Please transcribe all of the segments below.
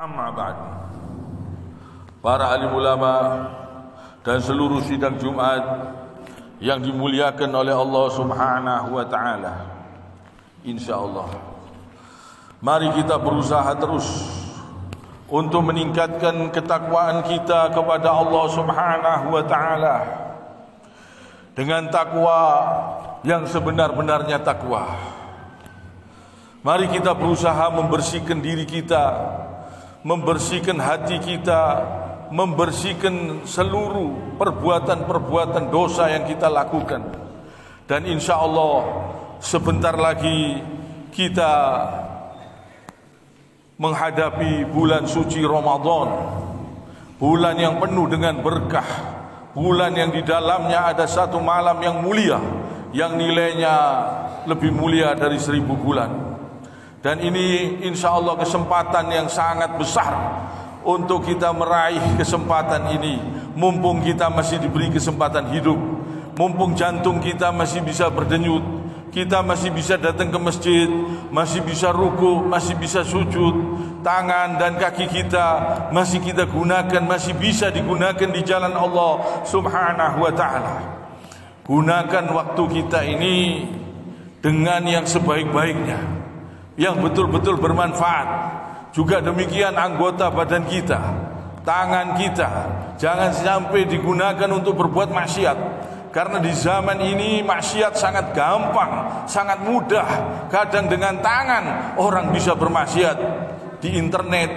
Amma ba'd. Para alim ulama dan seluruh sidang Jumat yang dimuliakan oleh Allah Subhanahu wa taala. Insyaallah, mari kita berusaha terus untuk meningkatkan ketakwaan kita kepada Allah Subhanahu wa taala dengan takwa yang sebenar-benarnya takwa. Mari kita berusaha membersihkan diri kita, membersihkan hati kita, membersihkan seluruh perbuatan-perbuatan dosa yang kita lakukan. Dan insya Allah sebentar lagi kita menghadapi bulan suci Ramadan, bulan yang penuh dengan berkah, bulan yang di dalamnya ada satu malam yang mulia, yang nilainya lebih mulia dari 1000 bulan. Dan ini insya Allah kesempatan yang sangat besar untuk kita meraih kesempatan ini. Mumpung kita masih diberi kesempatan hidup, mumpung jantung kita masih bisa berdenyut, kita masih bisa datang ke masjid, masih bisa ruku, masih bisa sujud, tangan dan kaki kita masih kita gunakan, masih bisa digunakan di jalan Allah Subhanahu wa ta'ala. Gunakan waktu kita ini dengan yang sebaik-baiknya, yang betul-betul bermanfaat. Juga demikian anggota badan kita, tangan kita, jangan sampai digunakan untuk berbuat maksiat. Karena di zaman ini maksiat sangat gampang, sangat mudah. Kadang dengan tangan orang bisa bermaksiat di internet,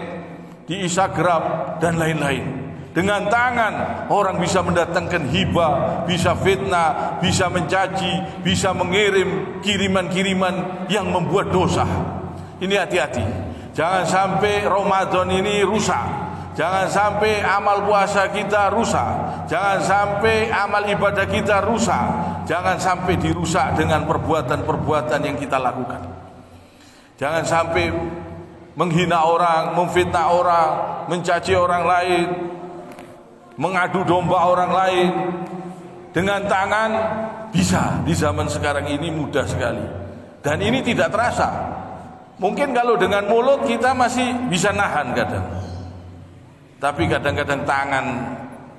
di Instagram dan lain-lain. Dengan tangan orang bisa mendatangkan hibah, bisa fitnah, bisa mencaci, bisa mengirim kiriman-kiriman yang membuat dosa. Ini hati-hati. Jangan sampai Ramadan ini rusak. Jangan sampai amal puasa kita rusak. Jangan sampai amal ibadah kita rusak. Jangan sampai dirusak dengan perbuatan-perbuatan yang kita lakukan. Jangan sampai menghina orang, memfitnah orang, mencaci orang lain, mengadu domba orang lain. Dengan tangan bisa, di zaman sekarang ini mudah sekali. Dan ini tidak terasa. Mungkin kalau dengan mulut kita masih bisa nahan kadang, tapi kadang-kadang tangan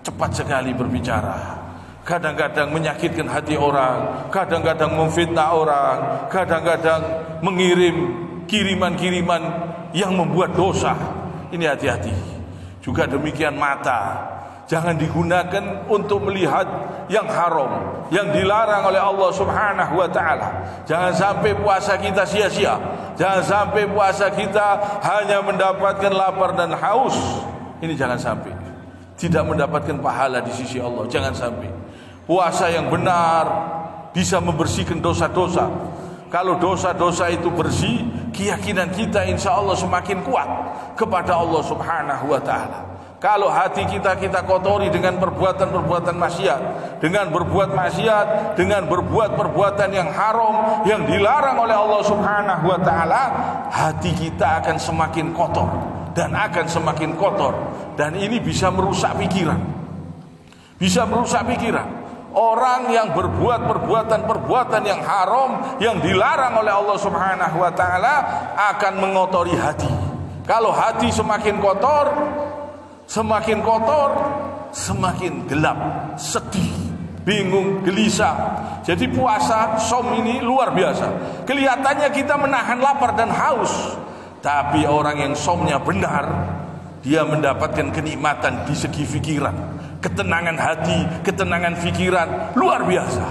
cepat sekali berbicara. Kadang-kadang menyakitkan hati orang, kadang-kadang memfitnah orang, kadang-kadang mengirim kiriman-kiriman yang membuat dosa. Ini hati-hati. Juga demikian mata, jangan digunakan untuk melihat yang haram, yang dilarang oleh Allah Subhanahu wa ta'ala. Jangan sampai puasa kita sia-sia. Jangan sampai puasa kita hanya mendapatkan lapar dan haus. Ini jangan sampai. Tidak mendapatkan pahala di sisi Allah. Jangan sampai. Puasa yang benar bisa membersihkan dosa-dosa. Kalau dosa-dosa itu bersih, keyakinan kita insya Allah semakin kuat kepada Allah Subhanahu wa ta'ala. Kalau hati kita kotori dengan perbuatan-perbuatan maksiat, dengan berbuat maksiat, dengan berbuat perbuatan yang haram, yang dilarang oleh Allah Subhanahu wa ta'ala, hati kita akan semakin kotor dan akan semakin kotor. Dan ini bisa merusak pikiran. Bisa merusak pikiran. Orang yang berbuat perbuatan-perbuatan yang haram, yang dilarang oleh Allah Subhanahu wa ta'ala, akan mengotori hati. Kalau hati semakin kotor, semakin gelap, sedih, bingung, gelisah. Jadi puasa, som ini luar biasa. Kelihatannya kita menahan lapar dan haus, tapi orang yang somnya benar, dia mendapatkan kenikmatan di segi pikiran, ketenangan hati, ketenangan pikiran, luar biasa.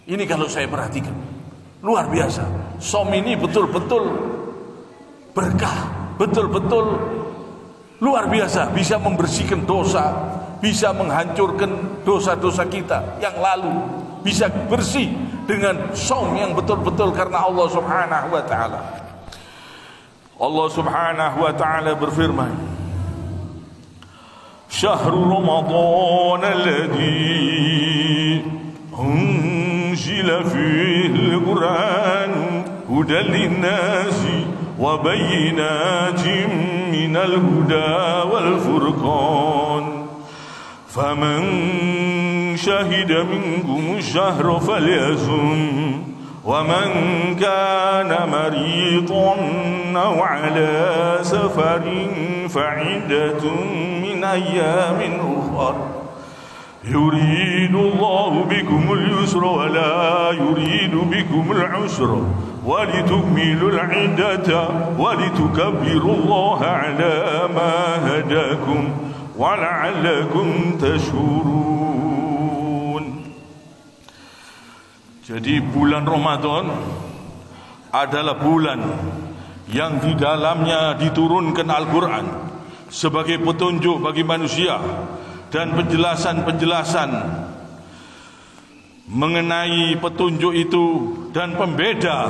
Ini kalau saya perhatikan, luar biasa. Som ini betul-betul berkah, betul-betul luar biasa, bisa membersihkan dosa, bisa menghancurkan dosa-dosa kita yang lalu, bisa bersih dengan shaum yang betul-betul karena Allah Subhanahu wa ta'ala. Allah Subhanahu wa ta'ala berfirman, Syahrul Ramadan alladhi unzila fihi al-Quran hudan lin-nasi wa bayyinatin من الهدى والفرقان فمن شهد منكم الشهر فليصم ومن كان مريضا أو على سفر فعدة من أيام أخر يريد الله بكم اليسر ولا يريد بكم العسر ولتكملوا العدة ولتكبروا الله على ما هداكم ولعلكم تشكرون. Jadi bulan Ramadan adalah bulan yang di dalamnya diturunkan Al-Quran sebagai petunjuk bagi manusia dan penjelasan-penjelasan mengenai petunjuk itu dan pembeda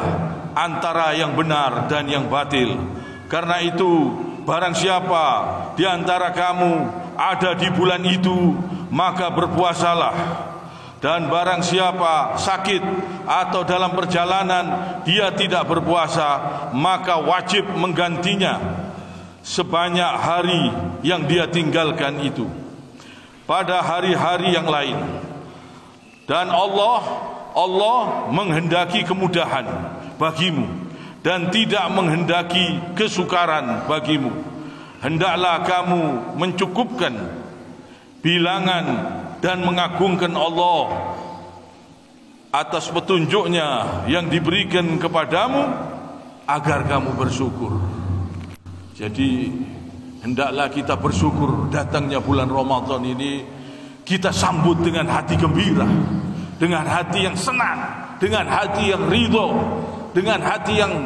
antara yang benar dan yang batil. Karena itu barang siapa di antara kamu ada di bulan itu, maka berpuasalah. Dan barang siapa sakit atau dalam perjalanan dia tidak berpuasa, maka wajib menggantinya sebanyak hari yang dia tinggalkan itu pada hari-hari yang lain. Dan Allah menghendaki kemudahan bagimu dan tidak menghendaki kesukaran bagimu. Hendaklah kamu mencukupkan bilangan dan mengagungkan Allah atas petunjuknya yang diberikan kepadamu agar kamu bersyukur. Jadi hendaklah kita bersyukur datangnya bulan Ramadan ini, kita sambut dengan hati gembira, dengan hati yang senang, dengan hati yang ridho, dengan hati yang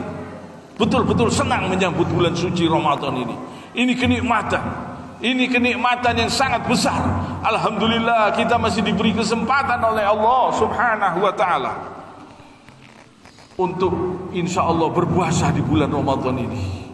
betul-betul senang menyambut bulan suci Ramadan ini. Ini kenikmatan. Ini kenikmatan yang sangat besar. Alhamdulillah kita masih diberi kesempatan oleh Allah Subhanahu wa ta'ala untuk insyaAllah berpuasa di bulan Ramadan ini.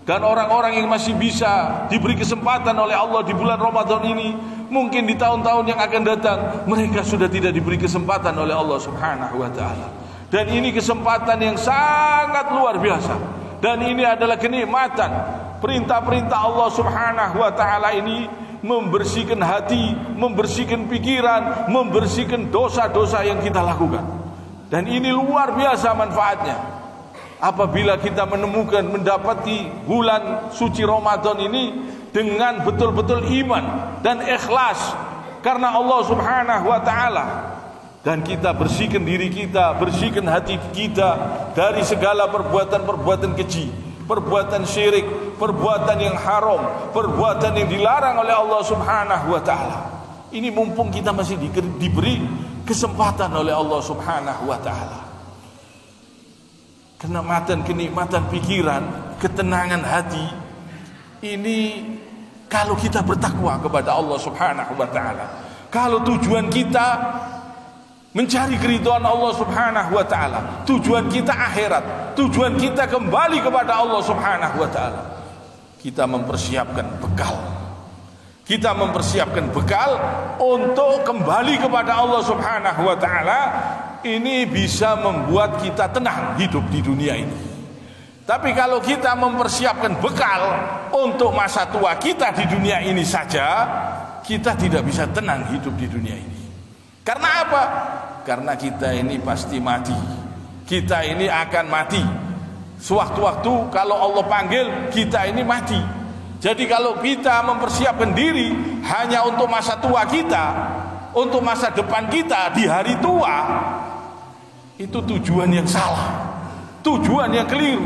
Dan orang-orang yang masih bisa diberi kesempatan oleh Allah di bulan Ramadan ini, mungkin di tahun-tahun yang akan datang mereka sudah tidak diberi kesempatan oleh Allah Subhanahu wa ta'ala. Dan ini kesempatan yang sangat luar biasa. Dan ini adalah kenikmatan. Perintah-perintah Allah Subhanahu wa ta'ala ini membersihkan hati, membersihkan pikiran, membersihkan dosa-dosa yang kita lakukan. Dan ini luar biasa manfaatnya. Apabila kita menemukan, mendapati bulan suci Ramadan ini dengan betul-betul iman dan ikhlas karena Allah Subhanahu wa ta'ala, dan kita bersihkan diri kita, bersihkan hati kita dari segala perbuatan-perbuatan keji, perbuatan syirik, perbuatan yang haram, perbuatan yang dilarang oleh Allah Subhanahu wa ta'ala. Ini mumpung kita masih diberi kesempatan oleh Allah Subhanahu wa ta'ala. Kenikmatan pikiran, ketenangan hati, ini kalau kita bertakwa kepada Allah Subhanahu wa ta'ala. Kalau tujuan kita mencari keridhaan Allah Subhanahu wa ta'ala, tujuan kita akhirat, tujuan kita kembali kepada Allah Subhanahu wa ta'ala, kita mempersiapkan bekal. Kita mempersiapkan bekal untuk kembali kepada Allah Subhanahu wa ta'ala. Ini bisa membuat kita tenang hidup di dunia ini. Tapi kalau kita mempersiapkan bekal untuk masa tua kita di dunia ini saja, kita tidak bisa tenang hidup di dunia ini. Karena apa? Karena kita ini pasti mati. Kita ini akan mati. Sewaktu-waktu kalau Allah panggil, kita ini mati. Jadi kalau kita mempersiapkan diri hanya untuk masa tua kita, untuk masa depan kita di hari tua, itu tujuan yang salah, tujuan yang keliru,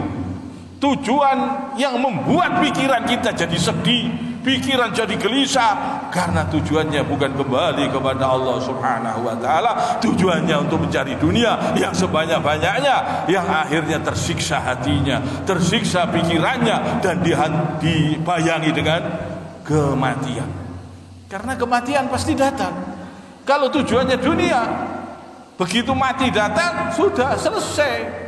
tujuan yang membuat pikiran kita jadi sedih, pikiran jadi gelisah, karena tujuannya bukan kembali kepada Allah Subhanahu wa ta'ala. Tujuannya untuk mencari dunia yang sebanyak-banyaknya, yang akhirnya tersiksa hatinya, tersiksa pikirannya, dan dibayangi dengan kematian. Karena kematian pasti datang. Kalau tujuannya dunia, begitu mati datang sudah selesai.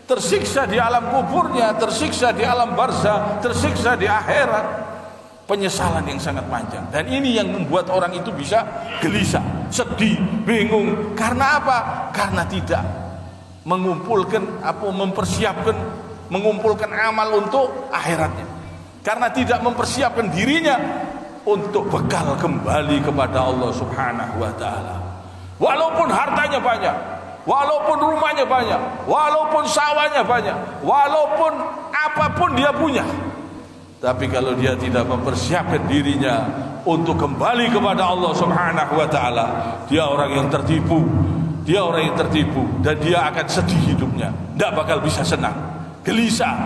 Tersiksa di alam kuburnya, tersiksa di alam barzah, tersiksa di akhirat. Penyesalan yang sangat panjang. Dan ini yang membuat orang itu bisa gelisah, sedih, bingung. Karena apa? Karena tidak mengumpulkan mempersiapkan, mengumpulkan amal untuk akhiratnya. Karena tidak mempersiapkan dirinya untuk bekal kembali kepada Allah Subhanahu wa ta'ala. Walaupun hartanya banyak, walaupun rumahnya banyak, walaupun sawahnya banyak, walaupun apapun dia punya, tapi kalau dia tidak mempersiapkan dirinya untuk kembali kepada Allah Subhanahu wa taala, dia orang yang tertipu. Dia orang yang tertipu dan dia akan sedih hidupnya, tidak bakal bisa senang, gelisah,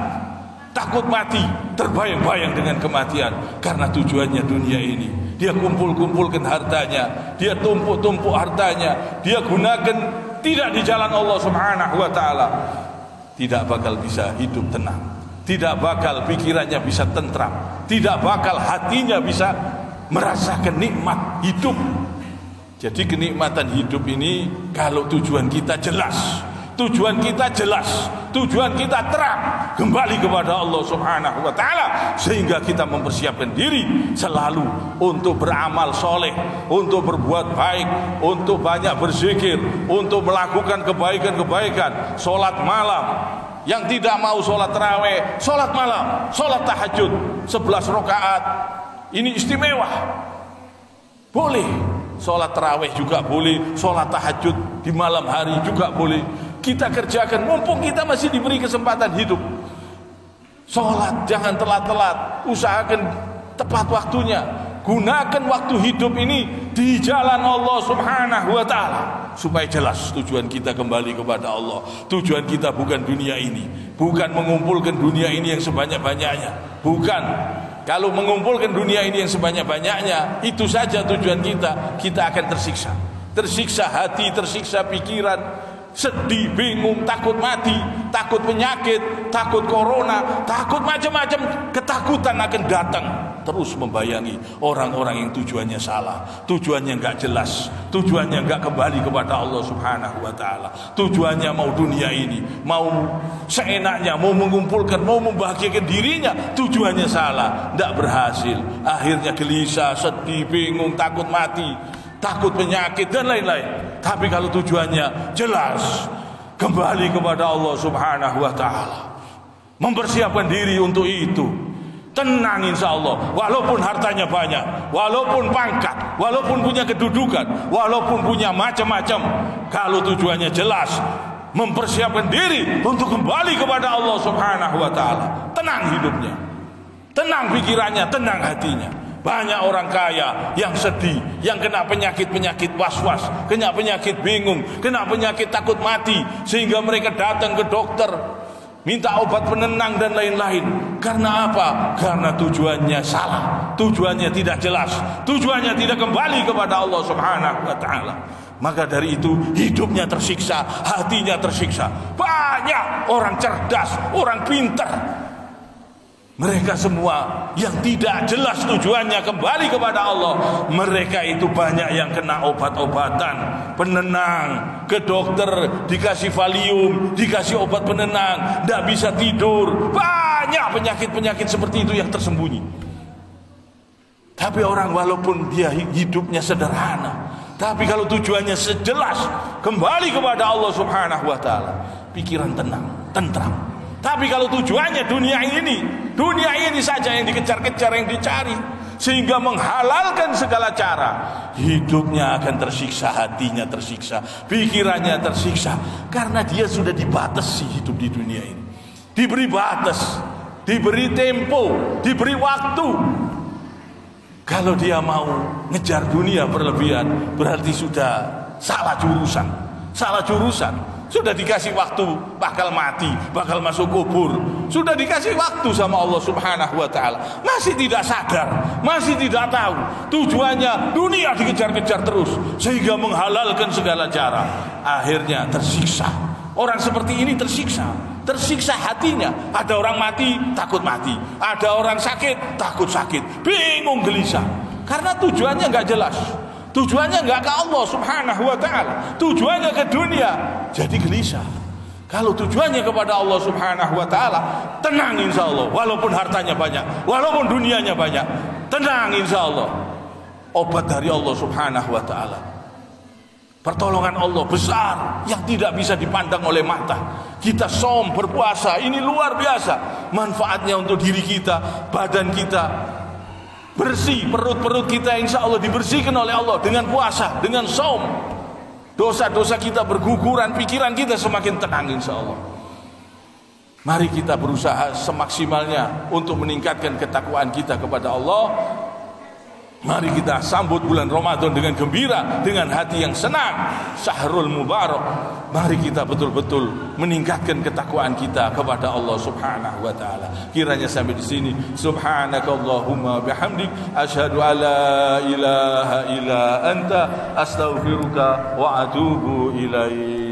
takut mati, terbayang-bayang dengan kematian karena tujuannya dunia ini. Dia kumpul-kumpulkan hartanya, dia tumpuk-tumpuk hartanya, dia gunakan tidak di jalan Allah Subhanahu wa taala, tidak bakal bisa hidup tenang, tidak bakal pikirannya bisa tentram, tidak bakal hatinya bisa merasakan nikmat hidup. Jadi kenikmatan hidup ini kalau tujuan kita jelas, tujuan kita jelas, tujuan kita terang, kembali kepada Allah Subhanahu wa taala, sehingga kita mempersiapkan diri selalu untuk beramal soleh, untuk berbuat baik, untuk banyak berzikir, untuk melakukan kebaikan-kebaikan, sholat malam. Yang tidak mau sholat tarawih, sholat malam, sholat tahajud 11 rakaat, ini istimewa. Boleh. Sholat tarawih juga boleh, sholat tahajud di malam hari juga boleh. Kita kerjakan mumpung kita masih diberi kesempatan hidup. Sholat jangan telat-telat, usahakan tepat waktunya. Gunakan waktu hidup ini di jalan Allah Subhanahu wa taala supaya jelas tujuan kita kembali kepada Allah. Tujuan kita bukan dunia ini, bukan mengumpulkan dunia ini yang sebanyak-banyaknya, bukan. Kalau mengumpulkan dunia ini yang sebanyak-banyaknya, itu saja tujuan kita, kita akan tersiksa. Tersiksa hati, tersiksa pikiran, sedih, bingung, takut mati, takut penyakit, takut corona, takut macam-macam ketakutan akan datang. Terus membayangi orang-orang yang tujuannya salah, tujuannya enggak jelas, tujuannya enggak kembali kepada Allah Subhanahu wa taala. Tujuannya mau dunia ini, mau seenaknya, mau mengumpulkan, mau membahagiakan dirinya, tujuannya salah, enggak berhasil. Akhirnya gelisah, sedih, bingung, takut mati, takut penyakit dan lain-lain. Tapi kalau tujuannya jelas, kembali kepada Allah Subhanahu wa taala, mempersiapkan diri untuk itu, tenang insya Allah. Walaupun hartanya banyak, walaupun pangkat, walaupun punya kedudukan, walaupun punya macam-macam, kalau tujuannya jelas, mempersiapkan diri untuk kembali kepada Allah Subhanahu wa taala, tenang hidupnya, tenang pikirannya, tenang hatinya. Banyak orang kaya yang sedih, yang kena penyakit-penyakit was-was, kena penyakit bingung, kena penyakit takut mati, sehingga mereka datang ke dokter minta obat penenang dan lain-lain. Karena apa? Karena tujuannya salah, tujuannya tidak jelas, tujuannya tidak kembali kepada Allah Subhanahu wa taala. Maka dari itu hidupnya tersiksa, hatinya tersiksa. Banyak orang cerdas, orang pintar, mereka semua yang tidak jelas tujuannya kembali kepada Allah, mereka itu banyak yang kena obat-obatan penenang, ke dokter dikasih Valium, dikasih obat penenang, tidak bisa tidur. Banyak penyakit-penyakit seperti itu yang tersembunyi. Tapi orang walaupun dia hidupnya sederhana, tapi kalau tujuannya sejelas kembali kepada Allah Subhanahu wa taala, pikiran tenang, tentram. Tapi kalau tujuannya dunia ini saja yang dikejar-kejar, yang dicari, sehingga menghalalkan segala cara, hidupnya akan tersiksa, hatinya tersiksa, pikirannya tersiksa, karena dia sudah dibatasi hidup di dunia ini. Diberi batas, diberi tempo, diberi waktu. Kalau dia mau ngejar dunia berlebihan, berarti sudah salah jurusan. Sudah dikasih waktu, bakal mati, bakal masuk kubur. Sudah dikasih waktu sama Allah Subhanahu wa taala, masih tidak sadar, masih tidak tahu tujuannya dunia, dikejar-kejar terus sehingga menghalalkan segala cara. Akhirnya tersiksa. Orang seperti ini tersiksa hatinya. Ada orang mati, takut mati. Ada orang sakit, takut sakit. Bingung, gelisah. Karena tujuannya enggak jelas. Tujuannya enggak ke Allah Subhanahu wa taala, tujuannya ke dunia, jadi gelisah. Kalau tujuannya kepada Allah Subhanahu wa taala, tenang insya Allah. Walaupun hartanya banyak, walaupun dunianya banyak, tenang insya Allah. Obat dari Allah Subhanahu wa taala, pertolongan Allah besar yang tidak bisa dipandang oleh mata. Kita som, berpuasa, ini luar biasa manfaatnya untuk diri kita, badan kita bersih, perut-perut kita insya Allah dibersihkan oleh Allah dengan puasa, dengan saum. Dosa-dosa kita berguguran, pikiran kita semakin tenang insyaallah. Mari kita berusaha semaksimalnya untuk meningkatkan ketakwaan kita kepada Allah. Mari kita sambut bulan Ramadan dengan gembira, dengan hati yang senang. Syahrul Mubarak. Mari kita betul-betul meningkatkan ketakwaan kita kepada Allah Subhanahu wa taala. Kiranya sampai di sini. Subhanakallahumma bihamdik asyhadu alla ilaha illa anta astaghfiruka wa atubu ilaik.